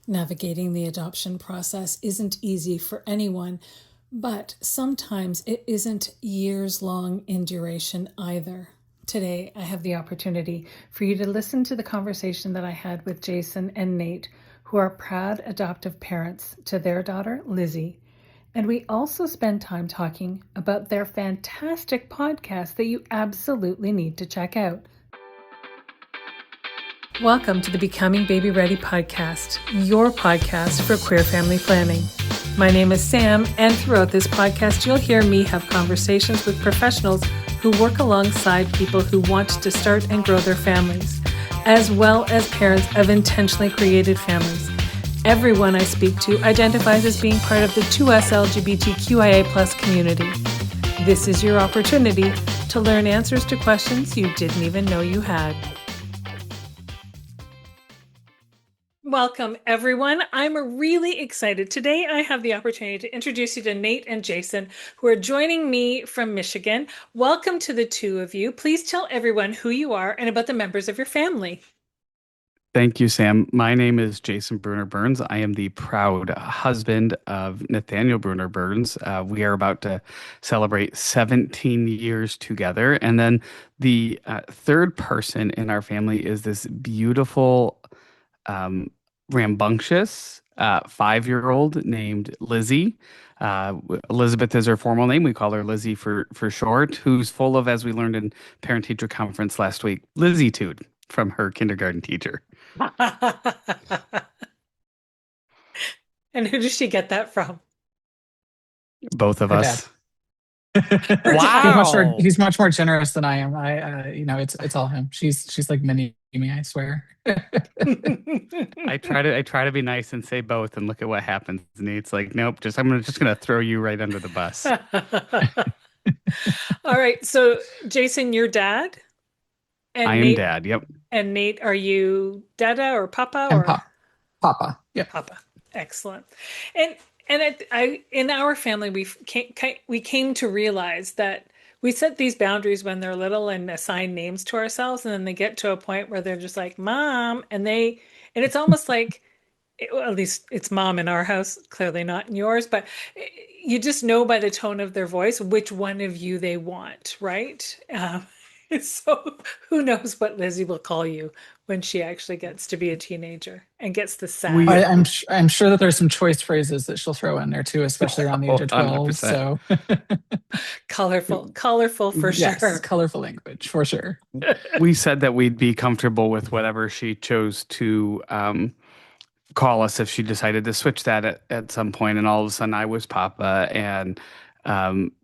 Navigating the adoption process isn't easy for anyone, but sometimes it isn't years long in duration either. Today, I have the opportunity for you to listen to the conversation that I had with Jason and Nate, who are proud adoptive parents to their daughter, Lizzie. And we also spend time talking about their fantastic podcast that you absolutely need to check out. Welcome to the Becoming Baby Ready podcast, your podcast for queer family planning. My name is Sam, and throughout this podcast, you'll hear me have conversations with professionals who work alongside people who want to start and grow their families, as well as parents of intentionally created families. Everyone I speak to identifies as being part of the 2S LGBTQIA+ community. This is your opportunity to learn answers to questions you didn't even know you had. Welcome, everyone. I'm really excited. Today, I have the opportunity to introduce you to Nate and Jason, who are joining me from Michigan. Welcome to the two of you. Please tell everyone who you are and about the members of your family. Thank you, Sam. My name is Jason Bruner Burns. I am the proud husband of Nathaniel Bruner Burns. We are about to celebrate 17 years together. And then the third person in our family is this beautiful, rambunctious 5-year-old named Lizzie. Elizabeth is her formal name. We call her Lizzie for short, who's full of, as we learned in parent-teacher conference last week, Lizzietude from her kindergarten teacher. And who does she get that from? Both of Her us. Wow. He's much more generous than I am. It's all him. She's like mini me, I swear. I try to be nice and say both, and look at what happens. And it's like, nope, I'm just gonna throw you right under the bus. All right. So Jason, you're dad? And I am Nate, dad. Yep. And Nate, are you Dada or Papa And or Papa. Yep. Papa? Excellent. And in our family, we came to realize that we set these boundaries when they're little and assign names to ourselves, and then they get to a point where they're just like mom, and it's almost like, well, at least it's mom in our house, clearly not in yours, but you just know by the tone of their voice which one of you they want, right? So who knows what Lizzie will call you when she actually gets to be a teenager and gets the sound. I'm sure that there's some choice phrases that she'll throw in there too, especially around the age of 12. 100%. So colorful for yes, sure. Colorful language for sure. We said that we'd be comfortable with whatever she chose to call us if she decided to switch that at some point. And all of a sudden, I was Papa and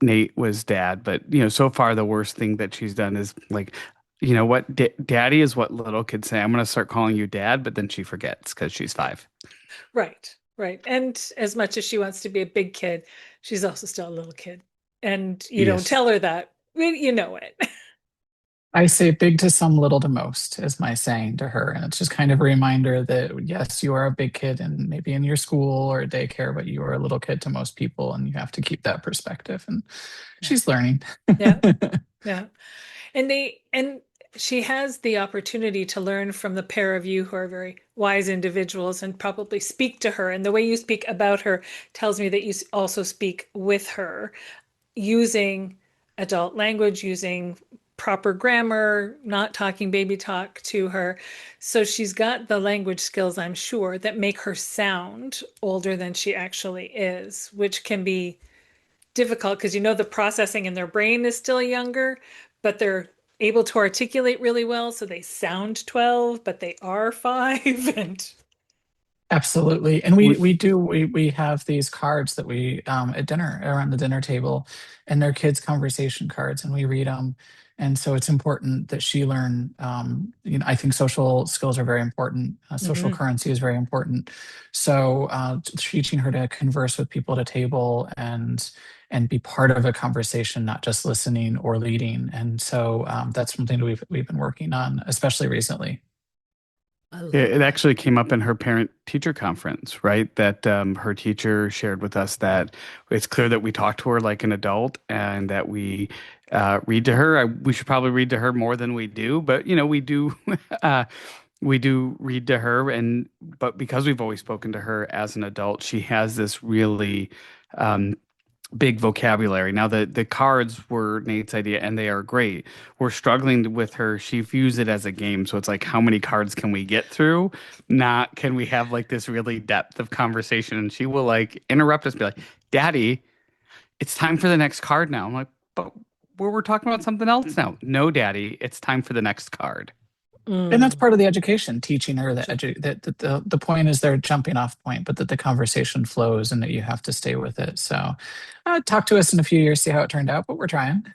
Nate was Dad. But so far the worst thing that she's done is like, you know what, Daddy is what little kids say. I'm going to start calling you Dad, but then she forgets because she's 5. Right. And as much as she wants to be a big kid, she's also still a little kid. And you don't tell her that. You know it. I say big to some, little to most is my saying to her. And it's just kind of a reminder that, yes, you are a big kid and maybe in your school or daycare, but you are a little kid to most people. And you have to keep that perspective. And she's learning. Yeah. And she has the opportunity to learn from the pair of you who are very wise individuals and probably speak to her. And the way you speak about her tells me that you also speak with her using adult language, using proper grammar, not talking baby talk to her. So she's got the language skills, I'm sure, that make her sound older than she actually is, which can be difficult because the processing in their brain is still younger, but they're able to articulate really well. So they sound 12, but they are 5. And absolutely. And we have these cards that we at dinner, around the dinner table, and they're kids' conversation cards, and we read them. And so it's important that she learn, I think social skills are very important. Social currency is very important. So teaching her to converse with people at a table and be part of a conversation, not just listening or leading. And so that's something that we've been working on, especially recently. It actually came up in her parent-teacher conference, right? That her teacher shared with us that it's clear that we talk to her like an adult and that we read to her. We should probably read to her more than we do, but we do We do read to her, and but because we've always spoken to her as an adult, she has this really um, big vocabulary. Now, the cards were Nate's idea, and they are great. We're struggling with her. She views it as a game, so it's like, how many cards can we get through? Not can we have like this really depth of conversation? And she will like interrupt us, be like, "Daddy, it's time for the next card now." I'm like, "But we're talking about something else now." "No, Daddy, it's time for the next card." And that's Mm. part of the education, teaching her that, that the point is their jumping off point, but that the conversation flows and that you have to stay with it. So, talk to us in a few years, see how it turned out, but we're trying.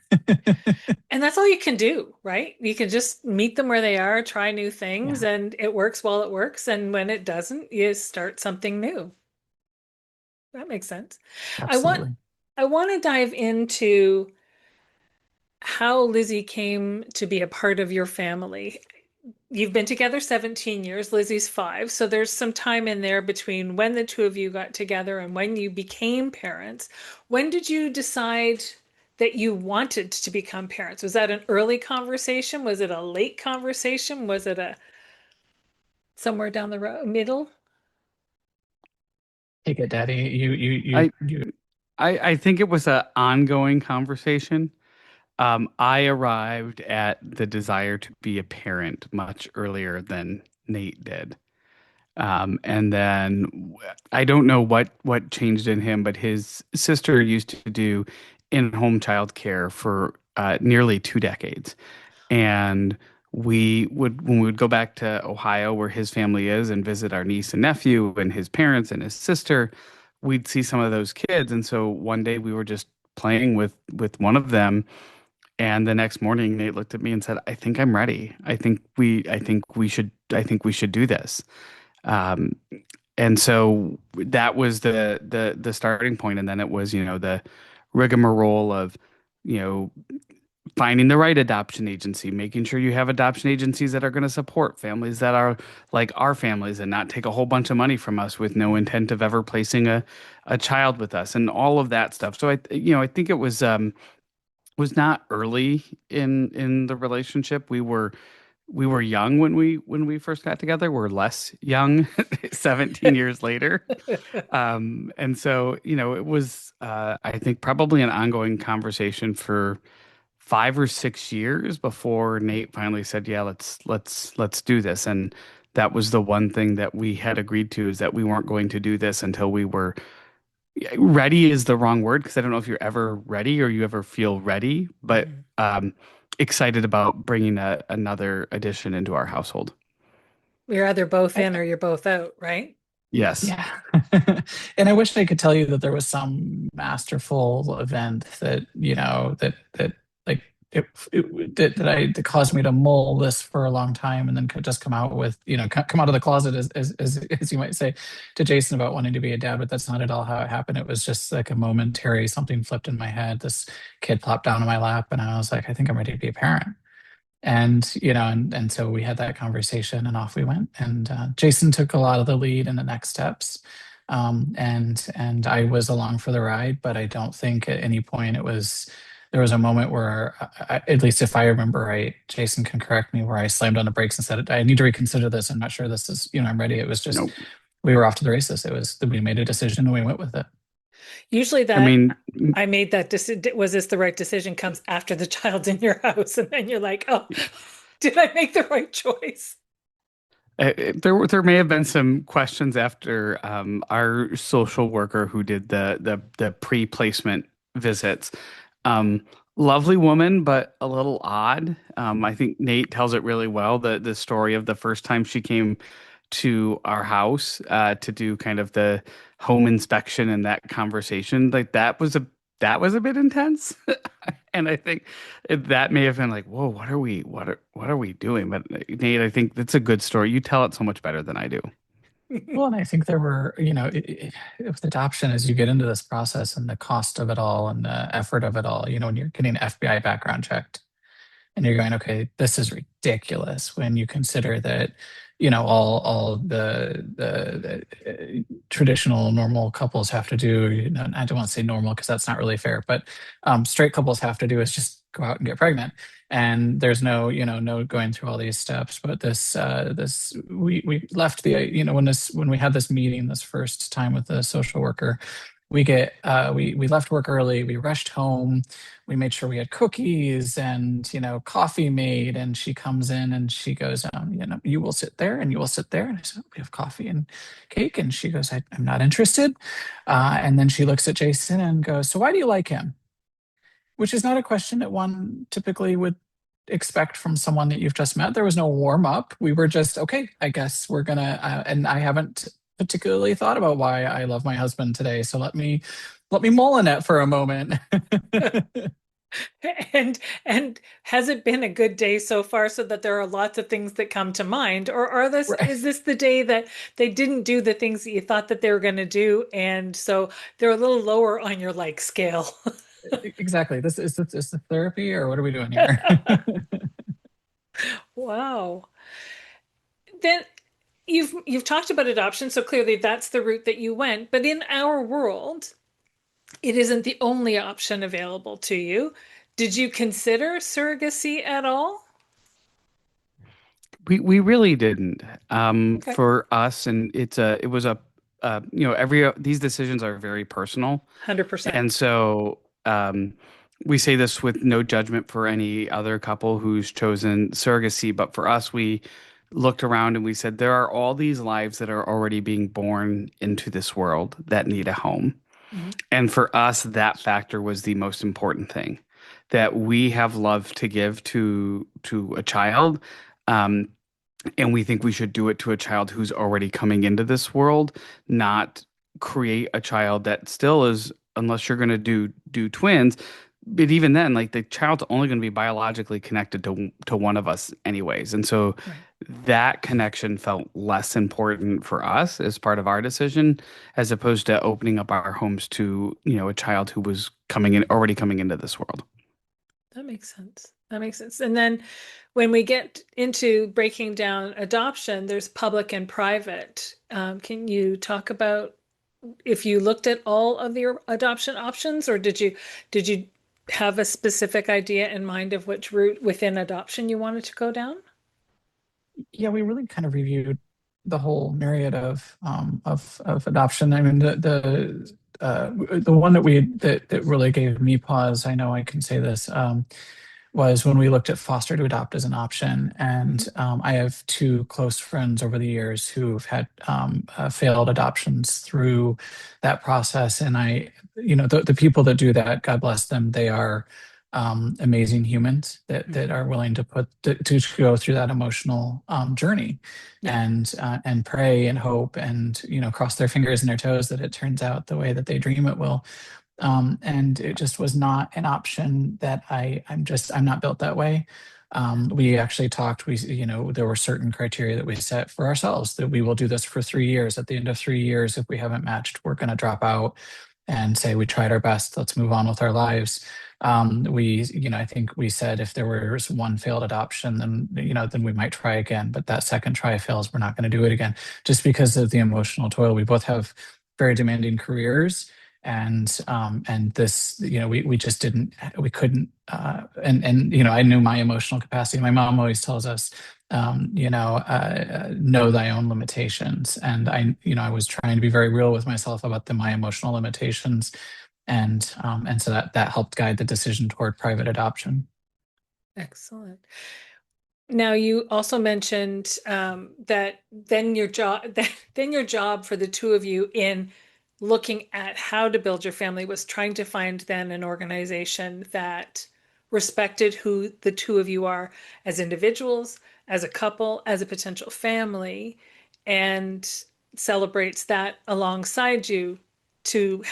And that's all you can do, right? You can just meet them where they are, try new things, Yeah, and it works while it works. And when it doesn't, you start something new. That makes sense. I want absolutely. I want to dive into how Lizzie came to be a part of your family. You've been together 17 years, Lizzie's 5. So there's some time in there between when the two of you got together and when you became parents. When did you decide that you wanted to become parents? Was that an early conversation? Was it a late conversation? Was it a somewhere down the road, middle? Take it, Daddy. I You I think it was an ongoing conversation. I arrived at the desire to be a parent much earlier than Nate did. And then I don't know what changed in him, but his sister used to do in-home childcare for nearly 2 decades. And we would, when we would go back to Ohio, where his family is, and visit our niece and nephew and his parents and his sister, we'd see some of those kids. And so one day we were just playing with one of them, and the next morning Nate looked at me and said, "I think I'm ready. I think we should do this." Um, and so that was the starting point, and then it was, the rigmarole of, you know, finding the right adoption agency, making sure you have adoption agencies that are going to support families that are like our families and not take a whole bunch of money from us with no intent of ever placing a child with us, and all of that stuff. So I think it was not early in the relationship. We were young when we first got together. We're less young 17 years later. And so, it was, I think, probably an ongoing conversation for 5 or 6 years before Nate finally said, "Yeah, let's do this." And that was the one thing that we had agreed to, is that we weren't going to do this until we were ready. Is the wrong word, because I don't know if you're ever ready or you ever feel ready, but Mhm. excited about bringing another addition into our household. You're either both I, in or you're both out, right? Yes. yeah. And I wish I could tell you that there was some masterful event that, that like that caused me to mull this for a long time and then could just come out with, come out of the closet, as you might say, to Jason about wanting to be a dad. But that's not at all how it happened. It was just like a momentary, something flipped in my head. This kid plopped down in my lap and I was like, I think I'm ready to be a parent. And and so we had that conversation and off we went, and Jason took a lot of the lead in the next steps, and I was along for the ride, but I don't think at any point there was a moment where at least if I remember right, Jason can correct me, where I slammed on the brakes and said, I need to reconsider this. I'm not sure this is, I'm ready. It was just, Nope. we were off to the races. It was, we made a decision and we went with it. Usually I that mean, I made that decision, was this the right decision, comes after the child's in your house. And then you're like, oh, did I make the right choice? there may have been some questions after our social worker who did the pre-placement visits. Um, Lovely woman, but a little odd. I think Nate tells it really well. The story of the first time she came to our house to do kind of the home inspection, and that conversation, like that was a bit intense. And I think that may have been like, "Whoa, what are we doing?" But Nate, I think that's a good story. You tell it so much better than I do. Well, and I think there were, with adoption, as you get into this process and the cost of it all and the effort of it all, when you're getting FBI background checked and you're going, okay, this is ridiculous when you consider that, all the traditional normal couples have to do, I don't want to say normal because that's not really fair, but straight couples have to do is just go out and get pregnant. And there's no, no going through all these steps. But we left when we had this meeting this first time with the social worker, we left work early, we rushed home, we made sure we had cookies and coffee made, and she comes in and she goes, you will sit there and you will sit there. And I said, we have coffee and cake. And she goes, I'm not interested. And then she looks at Jason and goes, so why do you like him? Which is not a question that one typically would expect from someone that you've just met. There was no warm up. We were just, okay, I guess we're gonna, and I haven't particularly thought about why I love my husband today. So let me mull on it for a moment. And has it been a good day so far so that there are lots of things that come to mind? Or Right. is this the day that they didn't do the things that you thought that they were going to do, and so they're a little lower on your like scale? Exactly. This is therapy, or what are we doing here? Wow. Then you've talked about adoption, so clearly that's the route that you went. But in our world, it isn't the only option available to you. Did you consider surrogacy at all? We really didn't. Okay. For us, and it was a every these decisions are very personal. 100%. And so we say this with no judgment for any other couple who's chosen surrogacy, but for us, we looked around and we said there are all these lives that are already being born into this world that need a home. Mhm. And for us, that factor was the most important thing, that we have love to give to a child. Um, and we think we should do it to a child who's already coming into this world, not create a child that still is, unless you're going to do twins. But even then, like the child's only going to be biologically connected to one of us anyways. And so Right. that connection felt less important for us as part of our decision, as opposed to opening up our homes to, a child who was already coming into this world. That makes sense. That makes sense. And then when we get into breaking down adoption, there's public and private. Can you talk about if you looked at all of your adoption options, or did you have a specific idea in mind of which route within adoption you wanted to go down? Yeah, we really kind of reviewed the whole myriad of adoption. I mean, the one that really gave me pause. I know I can say this. Was when we looked at foster to adopt as an option. And Mhm. I have two close friends over the years who've had failed adoptions through that process. And the people that do that, God bless them, they are amazing humans that Mhm. are willing to go through that emotional journey Yeah. and pray and hope and cross their fingers and their toes that it turns out the way that they dream it will. And it just was not an option that I'm not built that way. We actually talked, there were certain criteria that we set for ourselves that we will do this for 3 years. At the end of 3 years, if we haven't matched, we're going to drop out and say we tried our best. Let's move on with our lives. I think we said if there was one failed adoption, then we might try again. But that second try fails, we're not going to do it again, just because of the emotional toil. We both have very demanding careers, and this we just didn't we couldn't and I knew my emotional capacity. My mom always tells us know thy own limitations, and I was trying to be very real with myself about my emotional limitations, and so that helped guide the decision toward private adoption. Excellent. Now, you also mentioned that then your job then your job for the two of you in looking at how to build your family was trying to find then an organization that respected who the two of you are as individuals, as a couple, as a potential family, and celebrates that alongside you to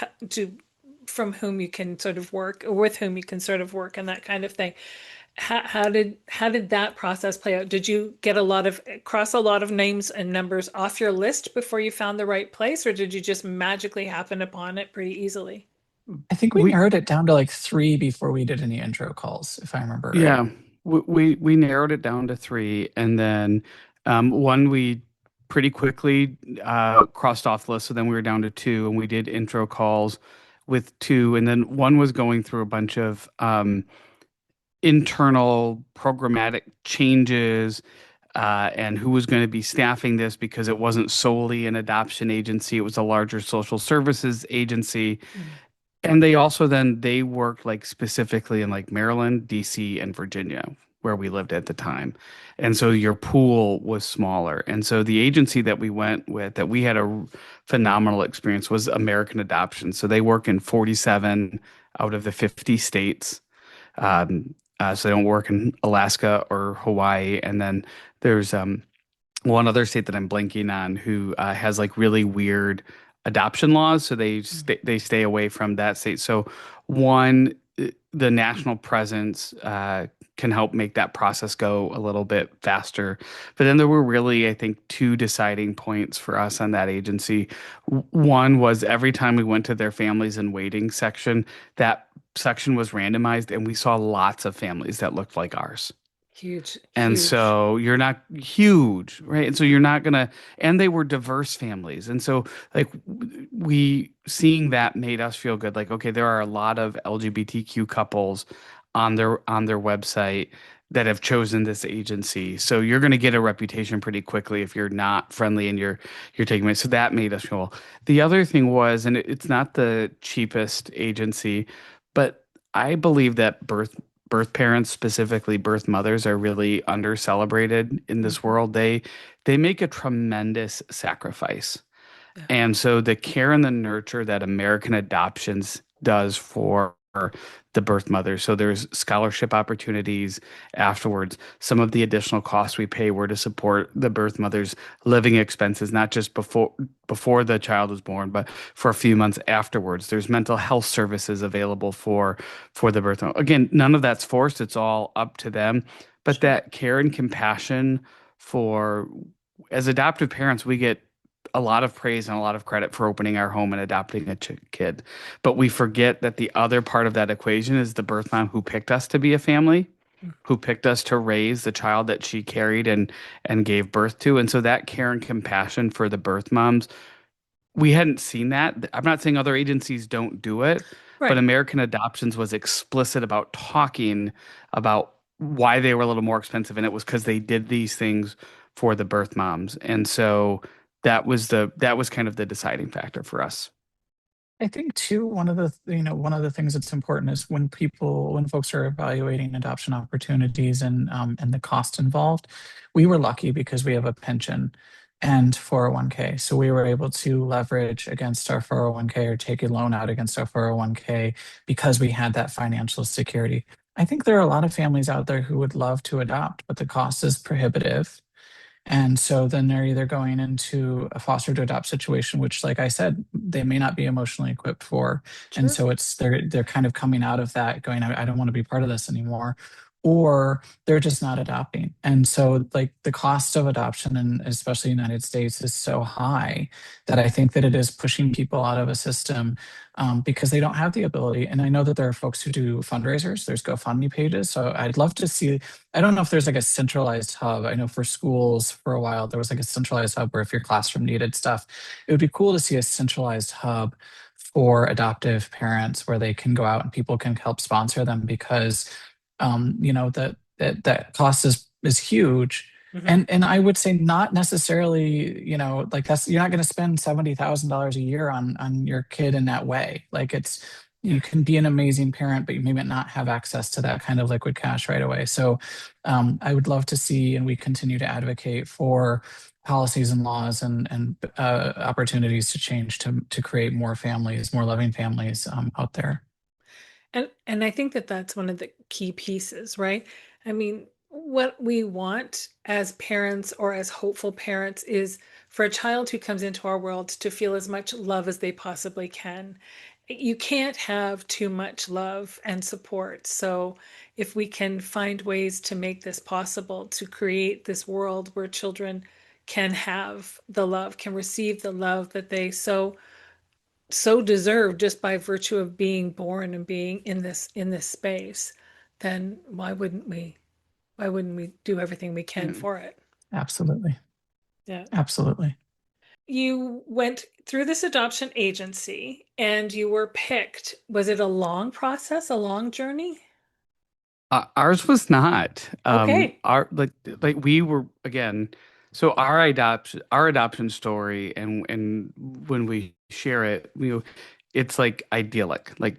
from whom you can sort of work or with whom you can sort of work and that kind of thing. How did that process play out? Did you get cross a lot of names and numbers off your list before you found the right place, or did you just magically happen upon it pretty easily? I think we We narrowed it down to like three before we did any intro calls, if I remember right. Yeah, we narrowed it down to three, and then one we pretty quickly crossed off the list. So then we were down to two, and we did intro calls with two, and then one was going through a bunch of internal programmatic changes and who was going to be staffing this because it wasn't solely an adoption agency, it was a larger social services agency. Mm. And they also then they worked like specifically in like Maryland, DC, and Virginia, where we lived at the time. And so your pool was smaller. And so the agency that we went with, that we had a phenomenal experience, was American Adoption. So they work in 47 out of the 50 states. So they don't work in Alaska or Hawaii. And then there's one other state that I'm blanking on who has like really weird adoption laws, so Mm. they stay away from that state. So one, the national presence can help make that process go a little bit faster. But then there were really, I think, two deciding points for us on that agency. One was every time we went to their families in waiting section, that section was randomized, and we saw lots of families that looked like ours. Huge, And huge. so you're not huge, right? And so you're not gonna, and they were diverse families. And so like we seeing that made us feel good. Like, okay, there are a lot of LGBTQ couples on their website that have chosen this agency. So you're gonna get a reputation pretty quickly if you're not friendly and you're taking it. So that made us feel. The other thing was, and it's not the cheapest agency, but I believe that birth parents, specifically birth mothers, are really under celebrated in this Mhm. world. They make a tremendous sacrifice. Yeah, And so the care and the nurture that American Adoptions does for the birth mother. So there's scholarship opportunities afterwards. Some of the additional costs we pay were to support the birth mother's living expenses, not just before the child was born, but for a few months afterwards. There's mental health services available for the birth mother. Again, none of that's forced. It's all up to them. But sure. that care and compassion for as adoptive parents, we get a lot of praise and a lot of credit for opening our home and adopting a kid. But we forget that the other part of that equation is the birth mom who picked us to be a family, Mm. who picked us to raise the child that she carried and gave birth to. And so that care and compassion for the birth moms, we hadn't seen that. I'm not saying other agencies don't do it, but Right. American Adoptions was explicit about talking about why they were a little more expensive, and it was because they did these things for the birth moms. And so that was kind of the deciding factor for us. I think too, one of the things that's important is when folks are evaluating adoption opportunities and the cost involved, we were lucky because we have a pension and 401k. So we were able to leverage against our 401k or take a loan out against our 401k because we had that financial security. I think there are a lot of families out there who would love to adopt, but the cost is prohibitive. And so then they're either going into a foster to adopt situation, which, like I said, they may not be emotionally equipped for. And Sure. so they're kind of coming out of that going, I don't want to be part of this anymore. Or they're just not adopting. And so like the cost of adoption and especially United States is so high that I think that it is pushing people out of a system because they don't have the ability. And I know that there are folks who do fundraisers, there's GoFundMe pages. So I'd love to see, I don't know if there's like a centralized hub. I know for schools for a while, there was like a centralized hub where if your classroom needed stuff, it would be cool to see a centralized hub for adoptive parents where they can go out and people can help sponsor them because, that cost is huge. Hmm. And I would say not necessarily, like that's you're not going to spend $70,000 a year on your kid in that way. Like Yeah. you can be an amazing parent, but you may not have access to that kind of liquid cash right away. So I would love to see, and we continue to advocate for policies and laws and opportunities to change to create more families, more loving families out there. And I think that that's one of the key pieces, right? I mean, what we want as parents or as hopeful parents is for a child who comes into our world to feel as much love as they possibly can. You can't have too much love and support. So if we can find ways to make this possible, to create this world where children can have the love, can receive the love that they so deserve just by virtue of being born and being in this space, then why wouldn't we do everything we can Yeah. for it? Absolutely. Yeah. Absolutely. You went through this adoption agency and you were picked. Was it a long process, a long journey? Ours was not. Okay. Our like we were again. So our adoption story, and when we share it, it's like idyllic, like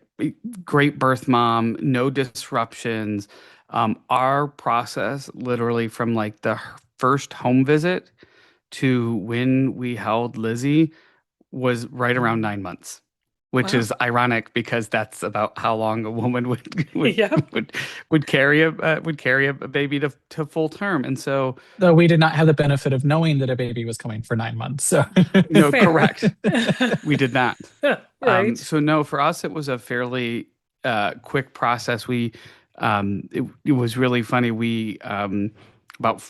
great birth mom, no disruptions. Our process, literally from like the first home visit to when we held Lizzie, was right around 9 months, which Wow. is ironic because that's about how long a woman would would Yeah. would would carry a baby to full term. And so, Though we did not have the benefit of knowing that a baby was coming for 9 months. So no, Fair. correct, we did not. Right. So no, for us it was a fairly quick process. It was really funny. We about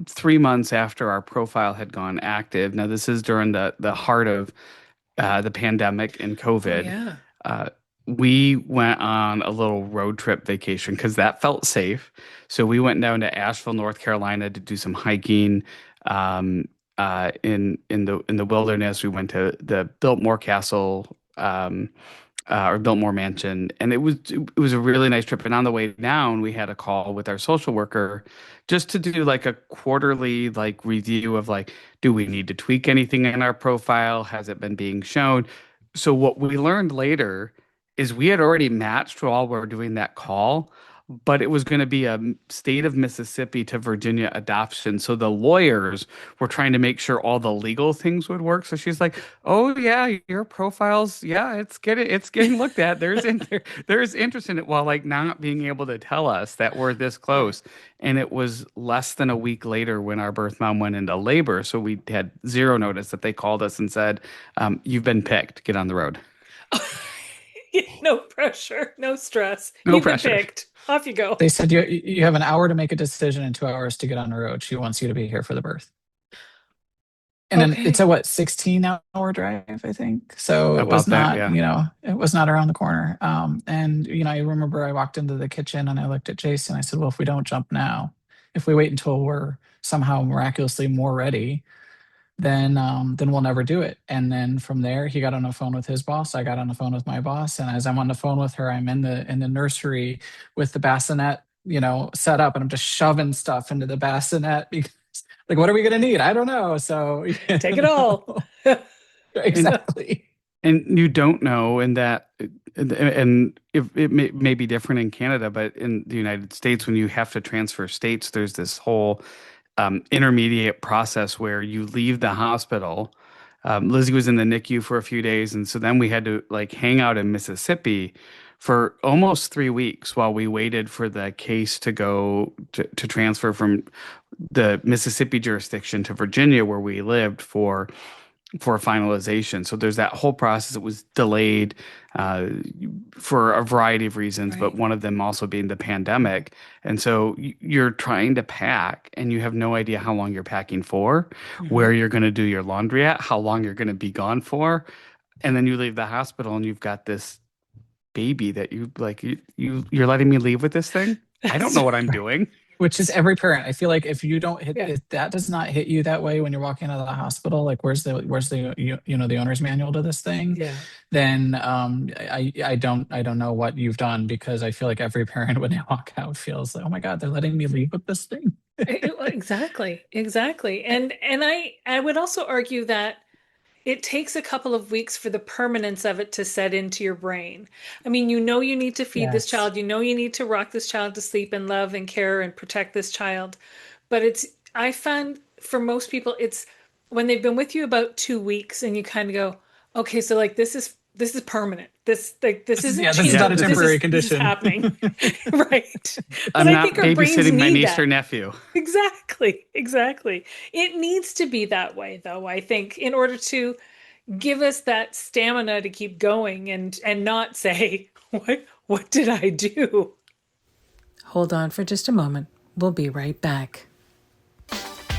3 months after our profile had gone active. Now this is during the heart of the pandemic and Oh, COVID. yeah. Uh, we went on a little road trip vacation because that felt safe. So we went down to Asheville, North Carolina, to do some hiking in the wilderness. We went to the Biltmore Castle. Or Biltmore Mansion, and it was a really nice trip. And on the way down, we had a call with our social worker just to do like a quarterly like review of like, do we need to tweak anything in our profile? Has it been being shown? So what we learned later is we had already matched while we were doing that call, but it was going to be a state of Mississippi to Virginia adoption. So the lawyers were trying to make sure all the legal things would work. So she's like, "Oh yeah, your profiles, yeah, it's getting looked at. There's interest in it," while like not being able to tell us that we're this Yeah. close. And it was less than a week later when our birth mom went into labor. So we had zero notice that they called us and said, "You've been picked. Get on the road." No pressure, no stress. No You've been pressure. picked. Off you go. they said you have an hour to make a decision and 2 hours to get on the road. She wants you to be here for the birth. And then it's Okay. a what, 16-hour drive, I think. So it was About that, not, yeah. it was not around the corner. And I remember I walked into the kitchen and I looked at Jason. I said, well, if we don't jump now, if we wait until we're somehow miraculously more ready, then we'll never do it. And then from there, he got on the phone with his boss. I got on the phone with my boss. And as I'm on the phone with her, I'm in the nursery with the bassinet, set up, and I'm just shoving stuff into the bassinet because, like, what are we gonna need? I don't know. So Take it all. And exactly. and you don't know, and that, and if it may be different in Canada, but in the United States, when you have to transfer states, there's this whole intermediate process where you leave the hospital. Lizzie was in the NICU for a few days, and so then we had to like hang out in Mississippi for almost 3 weeks while we waited for the case to go to transfer from the Mississippi jurisdiction to Virginia, where we lived, for finalization. So there's that whole process. It was delayed for a variety of reasons, but Right. one of them also being the pandemic. And so you're trying to pack and you have no idea how long you're packing for, Hmm. where you're going to do your laundry at, how long you're going to be gone for. And then you leave the hospital and you've got this baby that you're letting me leave with this thing. I don't know what I'm Right. doing. Which is every parent. I feel like if you don't hit, Yeah. if that does not hit you that way when you're walking out of the hospital, like where's the the owner's manual to this thing, Yeah. then I don't know what you've done, because I feel like every parent when they walk out feels like, oh my God, they're letting me leave with this thing. Exactly. Exactly. And I would also argue that it takes a couple of weeks for the permanence of it to set into your brain. I mean, you need to feed this Yes. child, you need to rock this child to sleep and love and care and protect this child. But I find for most people, it's when they've been with you about 2 weeks and you kind of go, okay, so like this is permanent. This isn't This is Yeah, not a changing. this temporary This is condition. happening. Right. But I'm I not think our brains babysitting my need niece or that. nephew. Exactly. Exactly. It needs to be that way though, I think, in order to give us that stamina to keep going and not say, what did I do? Hold on for just a moment. We'll be right back.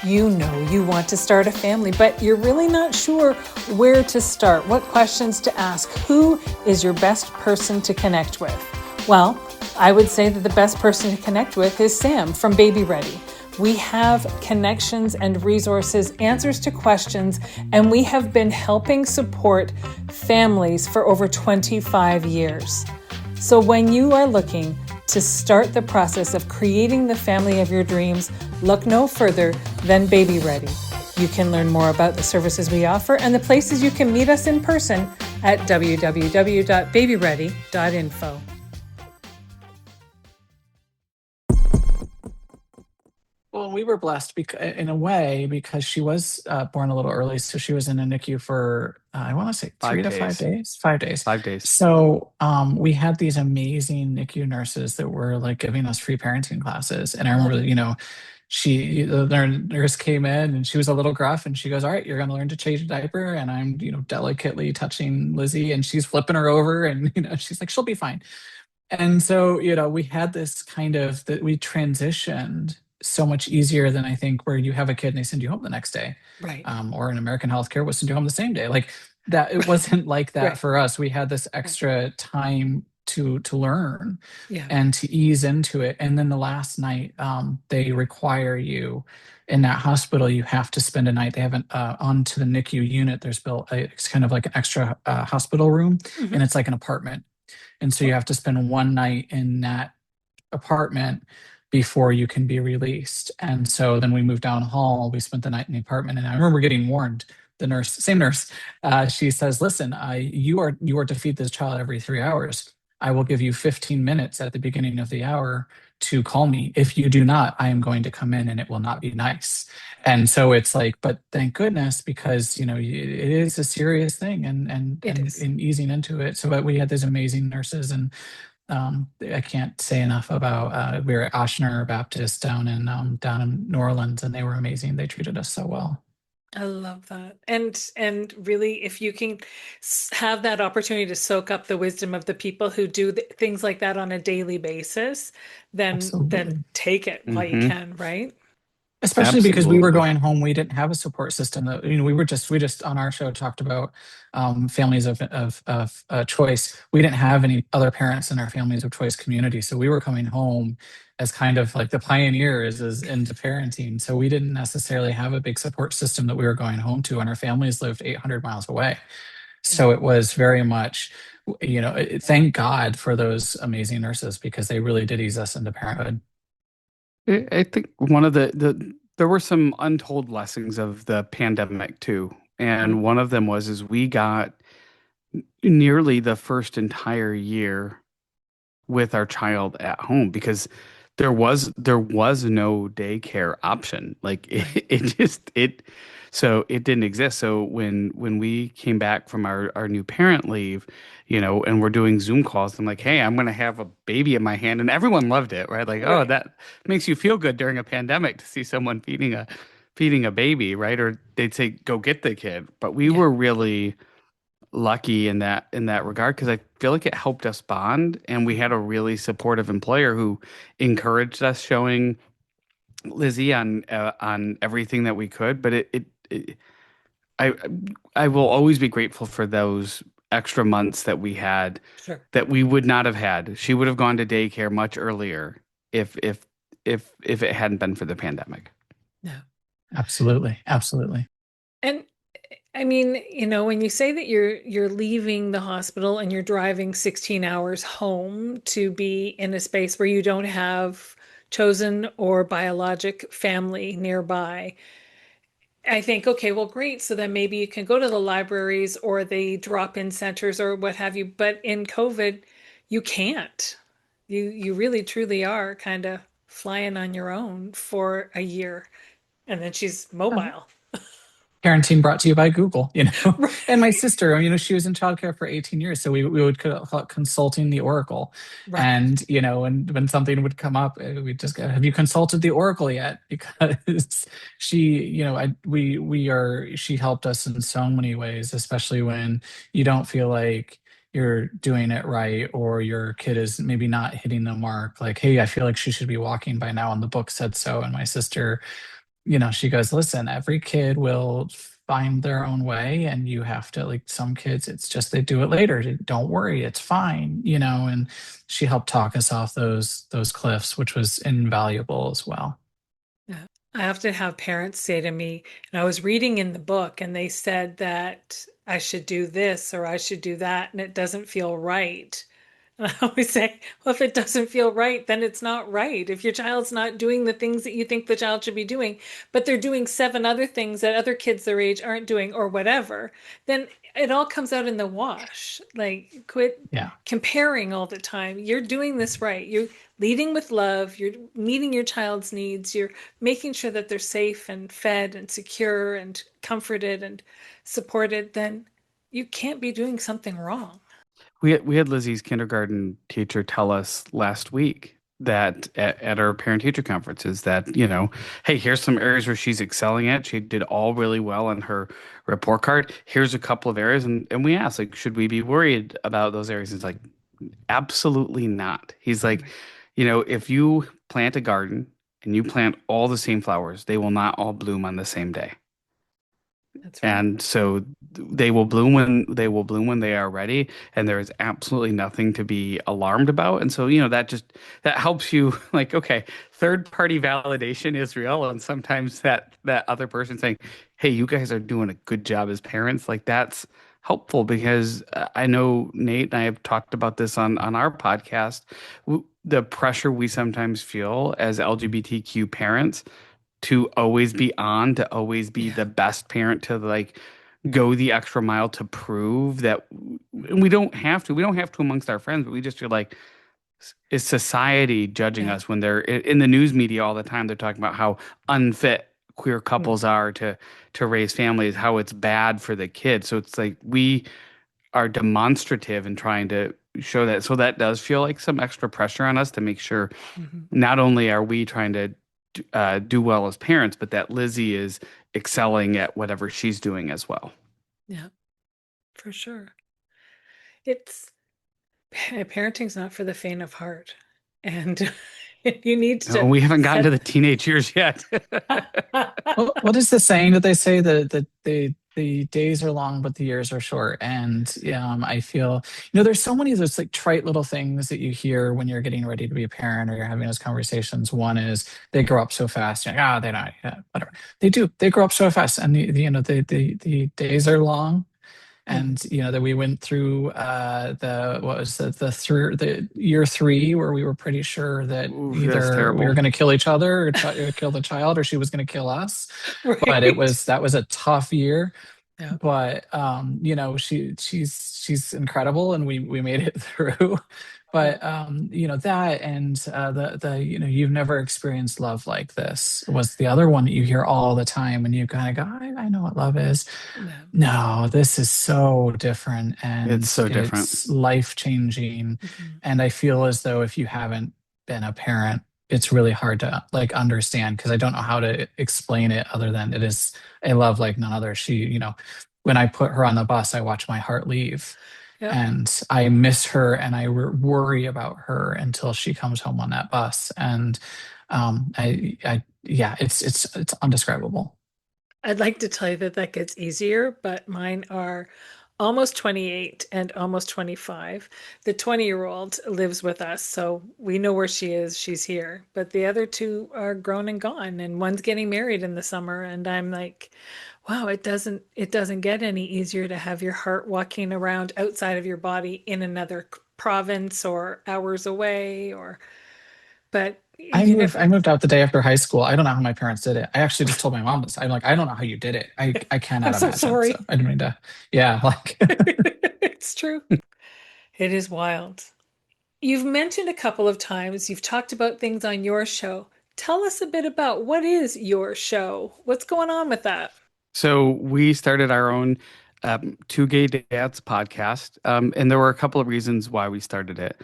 You know you want to start a family, but you're really not sure where to start, what questions to ask, who is your best person to connect with. Well, I would say that the best person to connect with is Sam from Baby Ready. We have connections and resources, answers to questions, and we have been helping support families for over 25 years. So when you are looking To start the process of creating the family of your dreams, look no further than Baby Ready. You can learn more about the services we offer and the places you can meet us in person at www.babyready.info. Well, we were blessed in a way because she was born a little early, so she was in a NICU for I want to say three Five to five days. days, 5 days. 5 days. So we had these amazing NICU nurses that were like giving us free parenting classes, and I remember, the nurse came in and she was a little gruff, and she goes, "All right, you're going to learn to change a diaper," and I'm delicately touching Lizzie, and she's flipping her over, and she's like, "She'll be fine." And so, we had this kind of that we transitioned so much easier than I think where you have a kid and they send you home the next day. Right. Or in American healthcare, we'll send you home the same day. Like that, it wasn't like that Right. for us. We had this Right. extra time to learn Yeah. and to ease into it. And then the last night, they require you in that hospital, you have to spend a night. They haven't onto the NICU unit. There's built it's kind of like an extra hospital room, and Mm-hmm. it's like an apartment. And so you have to spend one night in that apartment before you can be released. And so then we moved down the hall. We spent the night in the apartment, and I remember getting warned. The nurse, same nurse, she says, "Listen, you are to feed this child every 3 hours. I will give you 15 minutes at the beginning of the hour to call me. If you do not, I am going to come in, and it will not be nice." And so it's like, but thank goodness, because it is a serious thing, It and is. in easing into it. So, but we had these amazing nurses, and I can't say enough about. We were at Oshner Baptist down in New Orleans, and they were amazing. They treated us so well. I love that. And really, if you can have that opportunity to soak up the wisdom of the people who do things like that on a daily basis, then Absolutely. take it while you Hmm. can, right? Especially because we were Absolutely. going home, we didn't have a support system. That we just on our show talked about families of choice. We didn't have any other parents in our families of choice community, so we were coming home as kind of like the pioneers as into parenting. So we didn't necessarily have a big support system that we were going home to, and our families lived 800 miles away. Yeah. So it was very much, thank God for those amazing nurses, because they really did ease us into parenthood. I think one of there were some untold blessings of the pandemic too. Mm. And one of them was is we got nearly the first entire year with our child at home because there was no daycare option. Like Right. it didn't exist. So when we came back from our new parent leave, and we're doing Zoom calls, I'm like, hey, I'm gonna have a baby in my hand, and everyone loved it, right? Like, oh, Right. that makes you feel good during a pandemic to see someone feeding a baby, right? Or they'd say, go get the kid. But we Yeah. were really lucky in that regard because I feel like it helped us bond, and we had a really supportive employer who encouraged us showing Lizzie on everything that we could. But I I will always be grateful for those extra months that we had Sure. that we would not have had. She would have gone to daycare much earlier if it hadn't been for the pandemic. Yeah. Absolutely. Absolutely. And I mean, when you say that you're leaving the hospital and you're driving 16 hours home to be in a space where you don't have chosen or biologic family nearby, I think, okay, well, great. So then maybe you can go to the libraries or the drop-in centers or what have you. But in COVID, you can't. You really truly are kind of flying on your own for a year. And then she's mobile. Parenting brought to you by Google, Right. and my sister, she was in childcare for 18 years. So we would call it consulting the Oracle. Right. And, when something would come up, we'd just go, have you consulted the Oracle yet? Because she, she helped us in so many ways, especially when you don't feel like you're doing it right, or your kid is maybe not hitting the mark. Like, hey, I feel like she should be walking by now, and the book said so. And my sister, she goes, listen, every kid will find their own way, and you have to, like, some kids, it's just they do it later. Don't worry, it's fine, and she helped talk us off those cliffs, which was invaluable as well. Yeah. I often have parents say to me, and I was reading in the book, and they said that I should do this or I should do that, and it doesn't feel right. And I always say, well, if it doesn't feel right, then it's not right. If your child's not doing the things that you think the child should be doing, but they're doing seven other things that other kids their age aren't doing or whatever, then it all comes out in the wash. Like, quit Yeah. comparing all the time. You're doing this right. You're leading with love. You're meeting your child's needs. You're making sure that they're safe and fed and secure and comforted and supported. Then you can't be doing something wrong. We had Lizzie's kindergarten teacher tell us last week that at our parent teacher conferences that, hey, here's some areas where she's excelling at. She did all really well on her report card. Here's a couple of areas. And we asked, like, should we be worried about those areas? He's like, absolutely not. He's like, Right. if you plant a garden and you plant all the same flowers, they will not all bloom on the same day. That's right. And so they will bloom when they are ready, and there is absolutely nothing to be alarmed about. And so, that helps you like, okay, third party validation is real. And sometimes that other person saying, hey, you guys are doing a good job as parents, like that's helpful because I know Nate and I have talked about this on our podcast. The pressure we sometimes feel as LGBTQ parents to always be on, to always be Yeah. the best parent, to like go the extra mile to prove that and we don't have to amongst our friends, but we just feel like is society judging Yeah. us when they're in the news media all the time? They're talking about how unfit queer Mm. couples are to raise families, how it's bad for the kids. So it's like we are demonstrative in trying to show that. So that does feel like some extra pressure on us to make sure Hmm. not only are we trying to do well as parents, but that Lizzie is excelling at whatever she's doing as well. Yeah, for sure. It's parenting's not for the faint of heart. And you need No, to we haven't gotten to set the teenage years yet. What is the saying that they say that the days are long but the years are short? And I feel there's so many of those like trite little things that you hear when you're getting ready to be a parent or you're having those conversations. One is they grow up so fast. You're like, they're not, yeah, whatever. They do. They grow up so fast, and the days are long. Mhm. And that we went through the what was the year three where we were pretty sure that Ooh, that's either we were terrible. going to kill each other or kill the child, or she was going to kill us. But Right. that was a tough year. Yeah. But she's incredible, and we made it through. Yeah. But that, and the you've never experienced love like this was the other one that you hear all the time, and you kind of go, I know what love is. Yeah. No, this is so different, It's and so different. it's life changing. Mhm. And I feel as though if you haven't been a parent, it's really hard to like understand, because I don't know how to explain it other than it is a love like none other. When I put her on the bus, I watch my heart leave, Yep. and I miss her, and I worry about her until she comes home on that bus. And yeah, it's undescribable. I'd like to tell you that that gets easier, but mine are almost 28 and almost 25. The 20-year-old lives with us, so we know where she is. She's here. But the other two are grown and gone, and one's getting married in the summer, and I'm like, wow, it doesn't get any easier to have your heart walking around outside of your body in another province or hours away or but you I never moved out the day after high school. I don't know how my parents did it. I actually just told my mom this. I'm like, I don't know how you did it. I I'm cannot so imagine. So sorry. I didn't mean to. Yeah, like It's true. It is wild. You've mentioned a couple of times, you've talked about things on your show. Tell us a bit about what is your show? What's going on with that? So we started our own Two Gay Dads podcast, and there were a couple of reasons why we started it.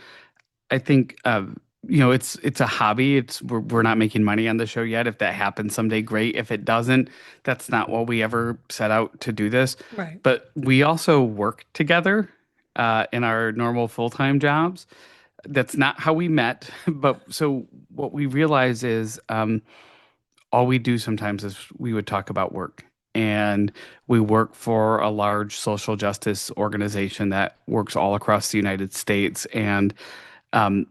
I think it's a hobby. We're not making money on the show yet. If that happens someday, great. If it doesn't, that's not what we ever set out to do this. Right. But we also work together in our normal full-time jobs. That's not how we met. But so what we realize is all we do sometimes is we would talk about work. And we work for a large social justice organization that works all across the United States. And um,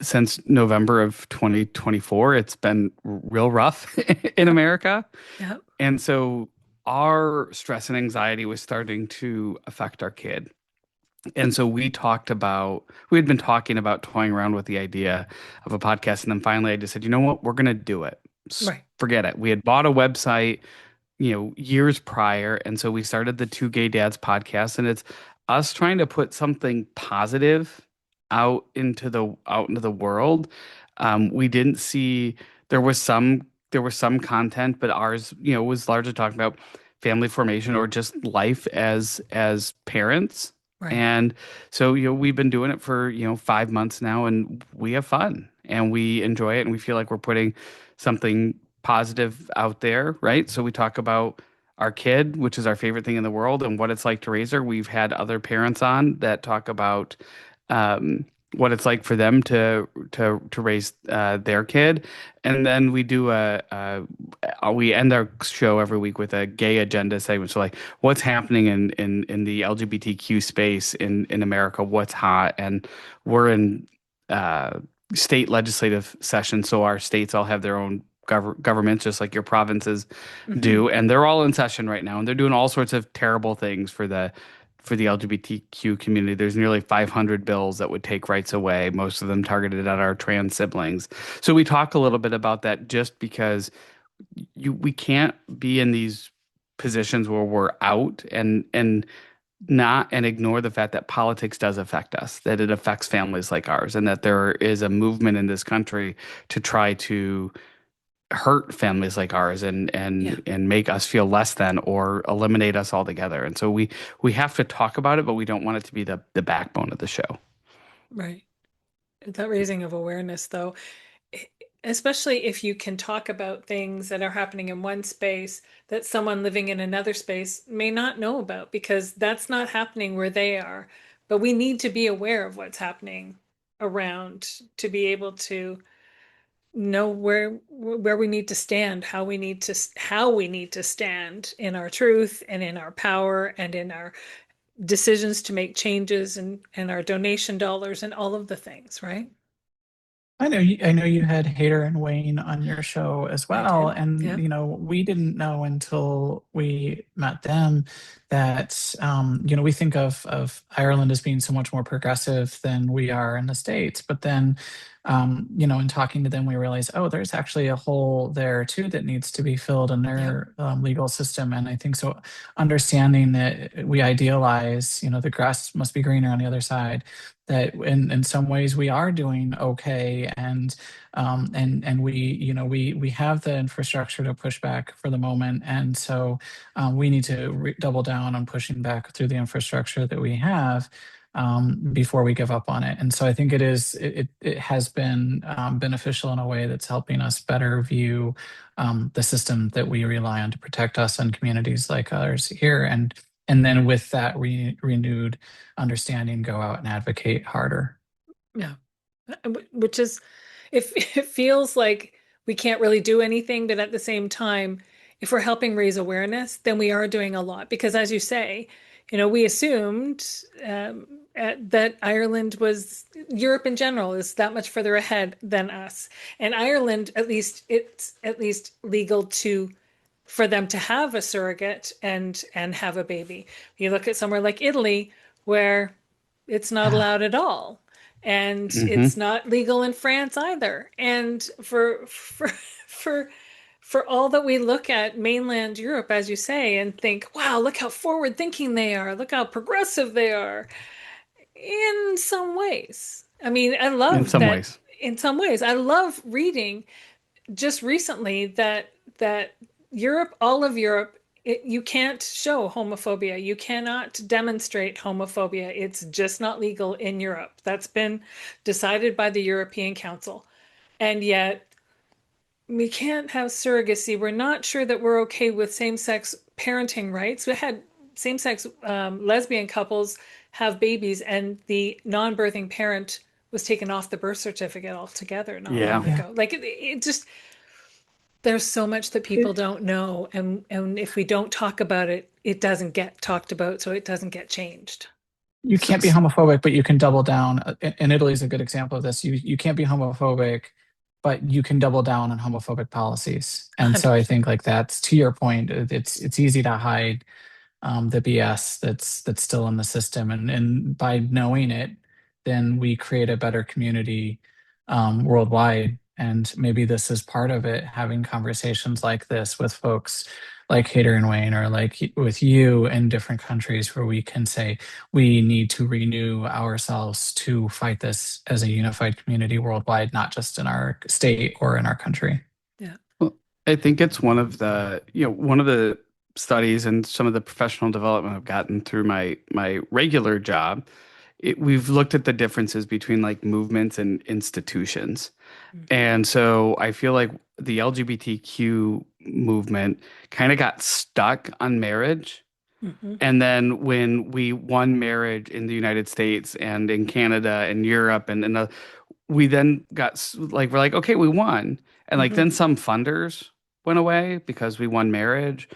since November of 2024, it's been real rough in Yep. America. Yep. And so our stress and anxiety was starting to affect our kid. And so we had been talking about toying around with the idea of a podcast. And then finally I just said, you know what? We're going to do it. Right. Forget it. We had bought a website, years prior. And so we started the Two Gay Dads podcast. And it's us trying to put something positive out into the world. We didn't see there was some content, but ours, was largely talking about family formation or just life as parents. Right. And so, we've been doing it for, 5 months now, and we have fun and we enjoy it, and we feel like we're putting something positive out there, right? So we talk about our kid, which is our favorite thing in the world, and what it's like to raise her. We've had other parents on that talk about what it's like for them to raise their kid, and then we do we end our show every week with a gay agenda segment. So like, what's happening in the LGBTQ space in America? What's hot? And we're in uh, state legislative session, so our states all have their own governments, just like your provinces Hmm. do, and they're all in session right now, and they're doing all sorts of terrible things for the LGBTQ community. There's nearly 500 bills that would take rights away, most of them targeted at our trans siblings. So we talk a little bit about that just because we can't be in these positions where we're out and ignore the fact that politics does affect us, that it affects families like ours, and that there is a movement in this country to try to hurt families like ours Yeah. and make us feel less than or eliminate us altogether. And so we have to talk about it, but we don't want it to be the backbone of the show. Right. That raising of awareness, though, e- especially if you can talk about things that are happening in one space that someone living in another space may not know about because that's not happening where they are. But we need to be aware of what's happening around to be able to know where we need to stand, how we need to stand in our truth and in our power and in our decisions to make changes and our donation dollars and all of the things, right? I know you had Hader and Wayne on your show as I well, did. and Yeah. we didn't know until we met them that we think of Ireland as being so much more progressive than we are in the States, but then in talking to them, we realized, oh, there's actually a hole there too that needs to be filled in Yeah. their legal system, and I think so. Understanding that we idealize, the grass must be greener on the other side, that in some ways we are doing okay, and we have the infrastructure to push back for the moment, and so we need to double down on pushing back through the infrastructure that we have, before we give up on it. And so I think it has been beneficial in a way that's helping us better view the system that we rely on to protect us and communities like ours here, and then with that renewed understanding, go out and advocate harder. Yeah. Which is, it feels like we can't really do anything, but at the same time, if we're helping raise awareness, then we are doing a lot. Because as you say, we assumed that Ireland was, Europe in general is that much further ahead than us. And Ireland, at least, it's at least legal to for them to have a surrogate and have a baby. You look at somewhere like Italy, where it's not Yeah. allowed at all, and Hmm. it's not legal in France either. And for all that we look at mainland Europe, as you say, and think, wow, look how forward thinking they are, look how progressive they are. In some ways, I mean, I In love some that. ways. In some ways, I love reading just recently that Europe, all of Europe, you can't show homophobia. You cannot demonstrate homophobia. It's just not legal in Europe. That's been decided by the European Council. And yet we can't have surrogacy. We're not sure that we're okay with same-sex parenting rights. We had same-sex lesbian couples have babies, and the non-birthing parent was taken off the birth certificate altogether not long Yeah. Yeah. ago. Like it just there's so much that people It- don't know, and if we don't talk about it, it doesn't get talked about, so it doesn't get changed. you So, can't be homophobic, but you can double down. And Italy is a good example of this. You can't be homophobic, but you can double down on homophobic policies. And so I 100%. think, like, that's to your point. It's easy to hide the BS that's still in the system. And by knowing it, then we create a better community worldwide. And maybe this is part of it, having conversations like this with folks like Hader and Wayne, or like with you in different countries, where we can say we need to renew ourselves to fight this as a unified community worldwide, not just in our state or in our country. Yeah. Well, I think it's one of the studies and some of the professional development I've gotten through my regular job. We've looked at the differences between like movements and institutions. Mhm. And so I feel like the LGBTQ movement kind of got stuck on marriage. Mhm. And then when we won marriage in the United States and in Canada and Europe and we then like we're like, okay, we won. And like Mhm. then some funders went away because we won marriage.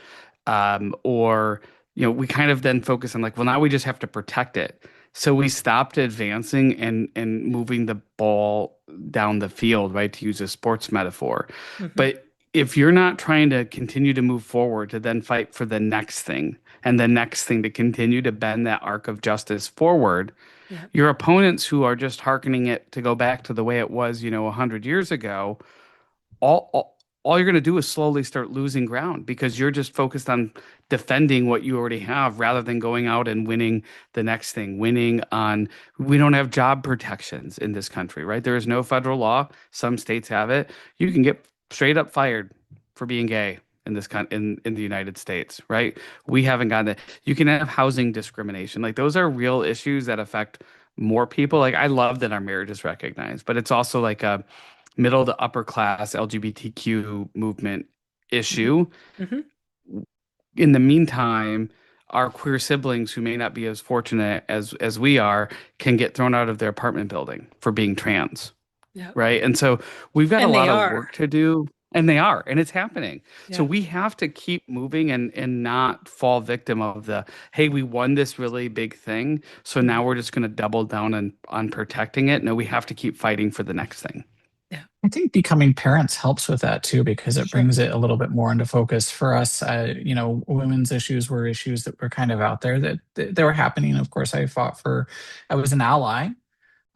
Or we kind of then focus on like, well, now we just have to protect it. So we stopped advancing and moving the ball down the field, right? To use a sports metaphor. Mhm. But if you're not trying to continue to move forward to then fight for the next thing and the next thing to continue to bend that arc of justice forward, Yeah. your opponents who are just hearkening it to go back to the way it was, 100 years ago, all all, all you're going to do is slowly start losing ground because you're just focused on defending what you already have rather than going out and winning the next thing. We don't have job protections in this country, right? There is no federal law. Some states have it. You can get straight up fired for being gay in the United States, right? We haven't gotten it. You can have housing discrimination. Like those are real issues that affect more people. Like I love that our marriage is recognized, but it's also like a middle to upper class LGBTQ movement Mhm. issue. Mhm. In the meantime, our queer siblings who may not be as fortunate as we are can get thrown out of their apartment building for being trans, Yeah. right? And so we've got a And they lot of are. work to do, and they are, and it's happening. So Yeah. we have to keep moving and not fall victim of the, hey, we won this really big thing, so now Mhm. we're just going to double down on protecting it. No, we have to keep fighting for the next thing. Yeah. I think becoming parents helps with that too, because it Sure. brings it a little bit more into focus for us. Women's issues were issues that were kind of out there that they were happening. Of course, I was an ally,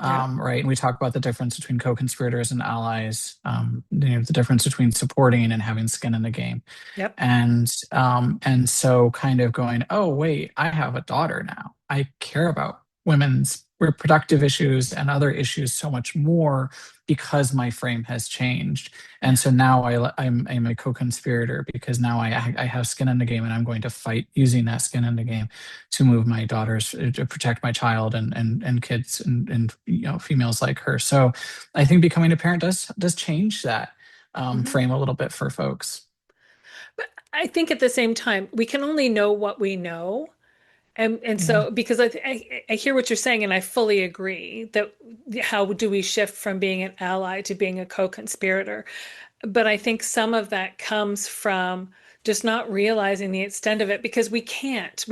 Yeah. right? And we talk about the difference between co-conspirators and allies, the difference between supporting and having skin in the game. Yep. And so kind of going, oh wait, I have a daughter now. I care about women's reproductive issues and other issues so much more because my frame has changed. And Yeah. so now I'm a co-conspirator because now I have skin in the game, and I'm going to fight using that skin in the game to move my daughters, to protect my child and kids and females like her. So I think becoming a parent does change that Mhm. frame a little bit for folks. But I think at the same time, we can only know what we know. And Yeah. so because I hear what you're saying and I fully agree that how do we shift from being an ally to being a co-conspirator? But I think some of that comes from just not realizing the extent of it because we can't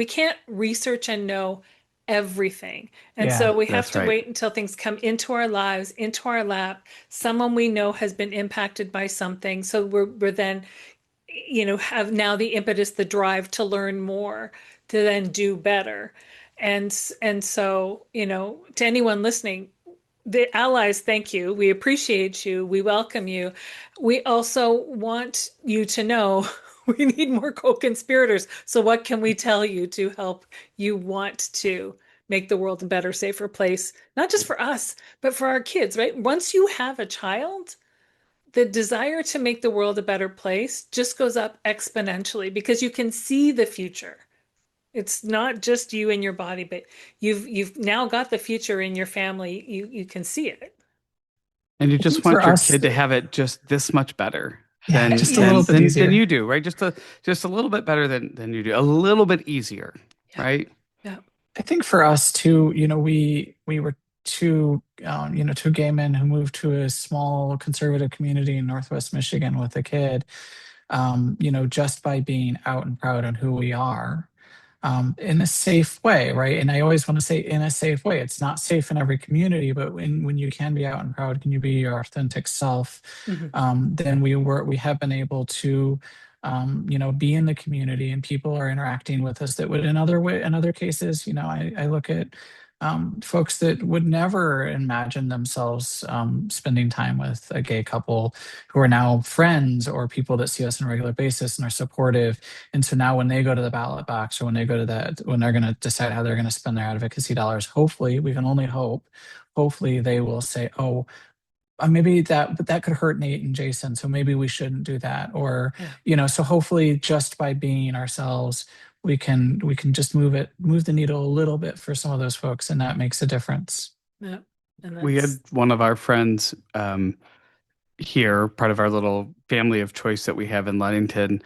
research and know everything. And Yeah. so we have That's to right. wait until things come into our lives, into our lap. Someone we know has been impacted by something. So we're then have now the impetus, the drive to learn more, to then do better. And so, to anyone listening, the allies, thank you. We appreciate you. We welcome you. We also want you to know we need more co-conspirators. So what can we tell you to help you want to make the world a better, safer place, not just for us, but for our kids, right? Once you have a child, the desire to make the world a better place just goes up exponentially because you can see the future. It's not just you and your body, but you've now got the future in your family. You can see it. And you I think just for want your us, kid to have it just this much better yeah, than just a little than bit Yes. than than easier. you do, right? Just a little bit better than you do. A little bit easier, Yeah. right? Yeah. I think for us too, we were two gay men who moved to a small conservative community in Northwest Michigan with a kid. Just by being out and proud on who we are, in a safe way, right? And I always want to say in a safe way. It's not safe in every community, but when you can be out and proud, can you be your authentic self? Mhm. Then we have been able to be in the community, and people are interacting with us that would in other cases, I look at folks that would never imagine themselves spending time with a gay couple who are now friends or people that see us on a regular basis and are supportive. And so now when they go to the ballot box, or when they go to that, when they're going to decide how they're going to spend their advocacy dollars, hopefully, we can only hope, hopefully they will say, oh, maybe that could hurt Nate and Jason, so maybe we shouldn't do that. Or, Yeah. so hopefully just by being ourselves, we can just move the needle a little bit for some of those folks, and that makes a difference. Yeah. And We had that's, one of our friends here, part of our little family of choice that we have in Ludington,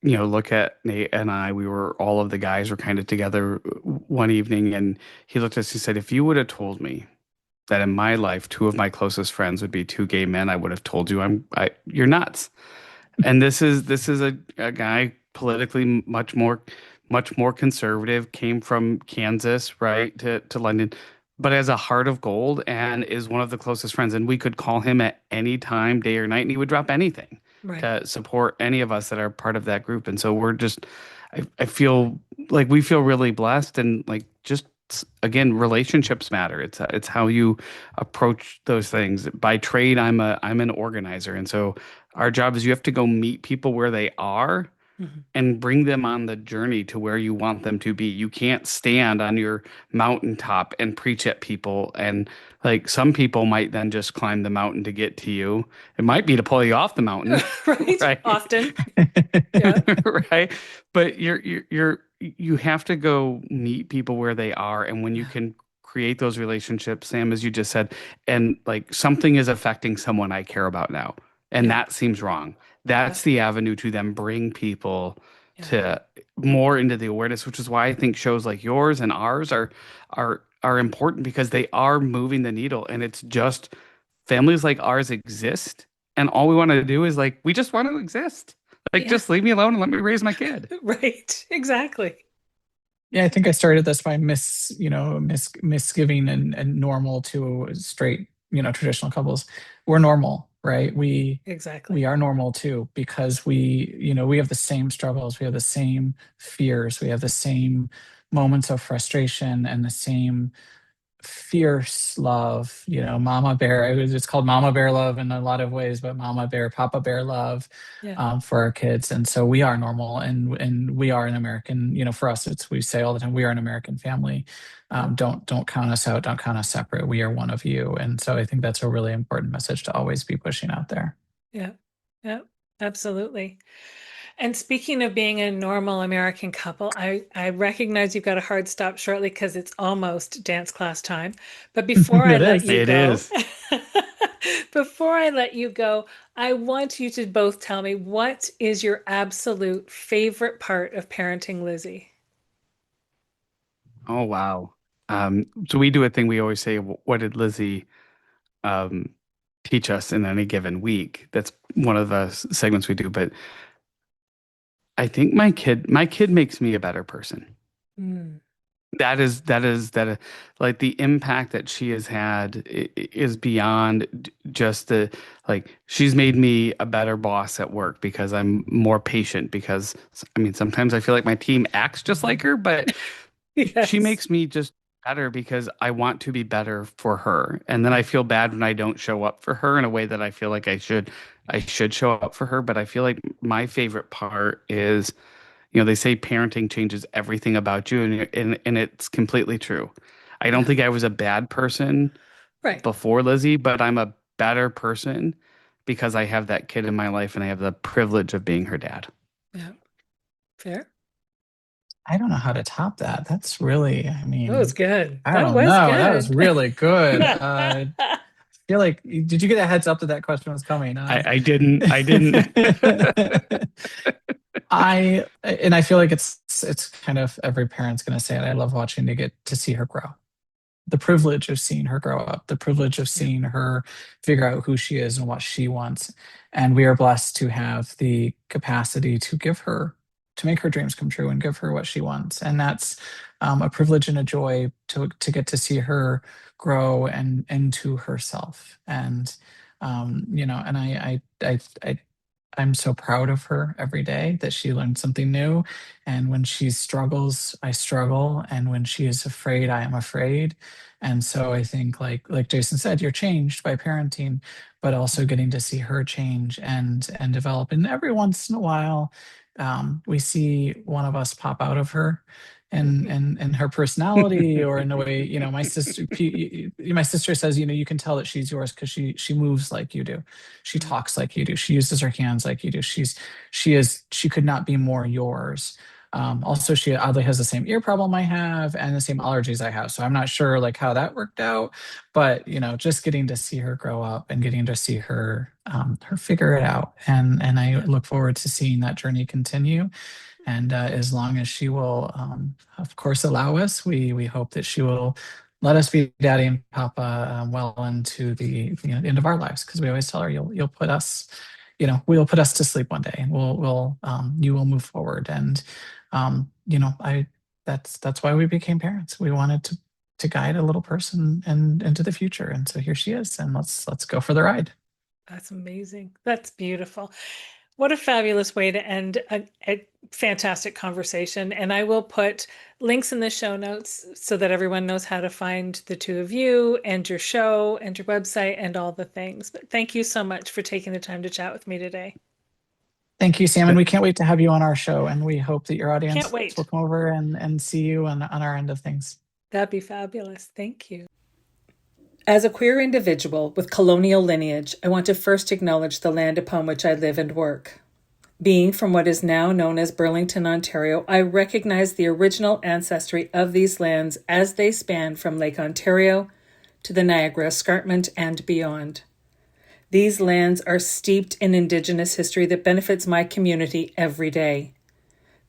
look at Nate and I. We were all of the guys were kind of together one evening, and he looked at us. He said, "If you would have told me that in my life, two of my closest friends would be two gay men, I would have told you you're nuts." And this is a guy politically much more conservative, came from Kansas, right, to London, but has a heart of gold and is one of the closest friends. And we could call him at any time, day or night, and he would drop anything right. to support any of us that are part of that group. And so I feel like we feel really blessed, and like just again, relationships matter. It's how you approach those things. By trade, I'm an organizer, and so our job is you have to go meet people where they are Mhm. and bring them on the journey to where you want them to be. You can't stand on your mountaintop and preach at people. And like some people might then just climb the mountain to get to you. It might be to pull you off the mountain, Right. right? Often. Yeah. Right. But you have to go meet people where they are. And when you Yeah. can create those relationships, Sam, as you just said, and like something is affecting someone I care about now, and Yeah. that seems wrong. Yeah. That's the avenue to then bring people Yeah. to more into the awareness, which is why I think shows like yours and ours are important, because they are moving the needle. And it's just families like ours exist, and all we want to do is like we just want to exist. Like Yeah. just leave me alone and let me raise my kid. Right. Exactly. Yeah, I think I started this by misgiving and normal to straight, traditional couples. We're normal, right? We Exactly. are normal too, because we have the same struggles, we have the same fears, we have the same moments of frustration, and the same fierce love, mama bear. It's called mama bear love in a lot of ways, but mama bear, papa bear love, Yeah. for our kids. And so we are normal, and we are an American. For us, it's we say all the time, we are an American family. Yeah. Don't count us out. Don't count us separate. We are one of you. And so I think that's a really important message to always be pushing out there. Yeah. Yeah. Absolutely. And speaking of being a normal American couple, I recognize you've got a hard stop shortly because it's almost dance class time. But before I It let is. you It go, is. before I let you go, I want you to both tell me, what is your absolute favorite part of parenting Lizzie? Oh wow. So we do a thing we always say, what did Lizzie um teach us in any given week? That's one of the segments we do. But I think my kid makes me a better person. Mm, That like the impact that she has had is beyond just the like she's made me a better boss at work because I'm more patient, because I mean sometimes I feel like my team acts just like her, but she yes. makes me just better because I want to be better for her. And then I feel bad when I don't show up for her in a way that I feel like I should show up for her. But I feel like my favorite part is, they say parenting changes everything about you, and it's completely true. I don't Yeah. think I was a bad person Right. before Lizzie, but I'm a better person because I have that kid in my life and I have the privilege of being her dad. Yeah. Fair. I don't know how to top that. That's really, I That was mean, good. I That don't was know. That was good. really good. Feel like, did you get a heads up that that question was coming? I didn't. I feel like it's kind of every parent's going to say it. I love watching to get to see her grow. The privilege of seeing her grow up, the privilege of Yeah. seeing her figure out who she is and what she wants. And we are blessed to have the capacity to make her dreams come true and give her what she wants. And that's a privilege and a joy to get to see her grow and into herself. And, and I I'm so proud of her every day that she learned something new. And when she struggles, I struggle. And when she is afraid, I am afraid. And so I think like Jason said, you're changed by parenting, but also getting to see her change and develop. And every once in a while, we see one of us pop out of her and her personality or in the way, my sister says, you can tell that she's yours because she moves like you do. She talks like you do. She uses her hands like you do. She could not be more yours. Also, she oddly has the same ear problem I have and the same allergies I have. So I'm not sure like how that worked out, but just getting to see her grow up and getting to see her figure it out. And I look forward to seeing that journey continue. And as long as she will, of course, allow us, we hope that she will let us be daddy and papa well into the end of our lives. Because we always tell her, you'll put us, we'll put us to sleep one day, and you will move forward. And I that's why we became parents. We wanted to guide a little person and into the future. And so here she is, and let's go for the ride. That's amazing. That's beautiful. What a fabulous way to end a fantastic conversation. And I will put links in the show notes so that everyone knows how to find the two of you and your show and your website and all the things. But thank you so much for taking the time to chat with me today. Thank you, Sam. And we can't wait to have you on our show. And we hope that your audience Can't wait. will come over and see you on our end of things. That'd be fabulous. Thank you. As a queer individual with colonial lineage, I want to first acknowledge the land upon which I live and work. Being from what is now known as Burlington, Ontario, I recognize the original ancestry of these lands as they span from Lake Ontario to the Niagara Escarpment and beyond. These lands are steeped in Indigenous history that benefits my community every day.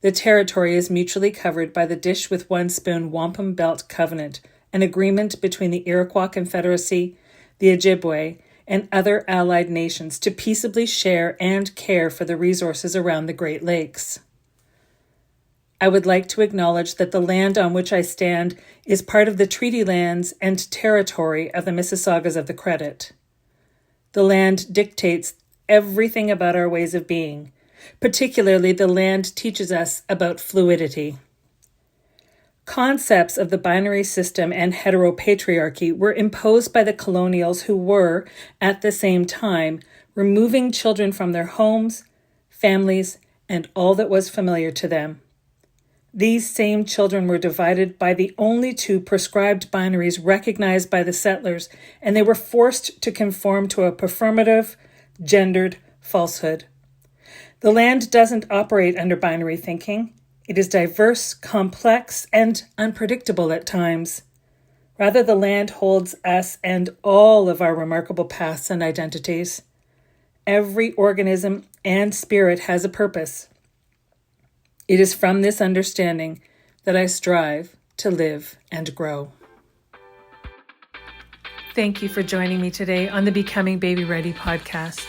The territory is mutually covered by the Dish with One Spoon Wampum Belt Covenant, an agreement between the Iroquois Confederacy, the Ojibwe, and other allied nations to peaceably share and care for the resources around the Great Lakes. I would like to acknowledge that the land on which I stand is part of the treaty lands and territory of the Mississaugas of the Credit. The land dictates everything about our ways of being. Particularly, the land teaches us about fluidity. Concepts of the binary system and heteropatriarchy were imposed by the colonials who were, at the same time, removing children from their homes, families, and all that was familiar to them. These same children were divided by the only two prescribed binaries recognized by the settlers, and they were forced to conform to a performative, gendered falsehood. The land doesn't operate under binary thinking. It is diverse, complex, and unpredictable at times. Rather, the land holds us and all of our remarkable pasts and identities. Every organism and spirit has a purpose. It is from this understanding that I strive to live and grow. Thank you for joining me today on the Becoming Baby Ready podcast.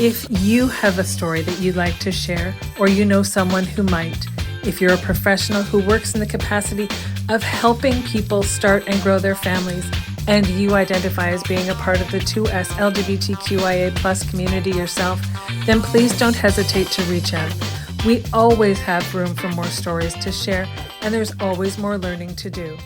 If you have a story that you'd like to share, or you know someone who might, if you're a professional who works in the capacity of helping people start and grow their families, and you identify as being a part of the 2S LGBTQIA plus community yourself, then please don't hesitate to reach out. We always have room for more stories to share, and there's always more learning to do.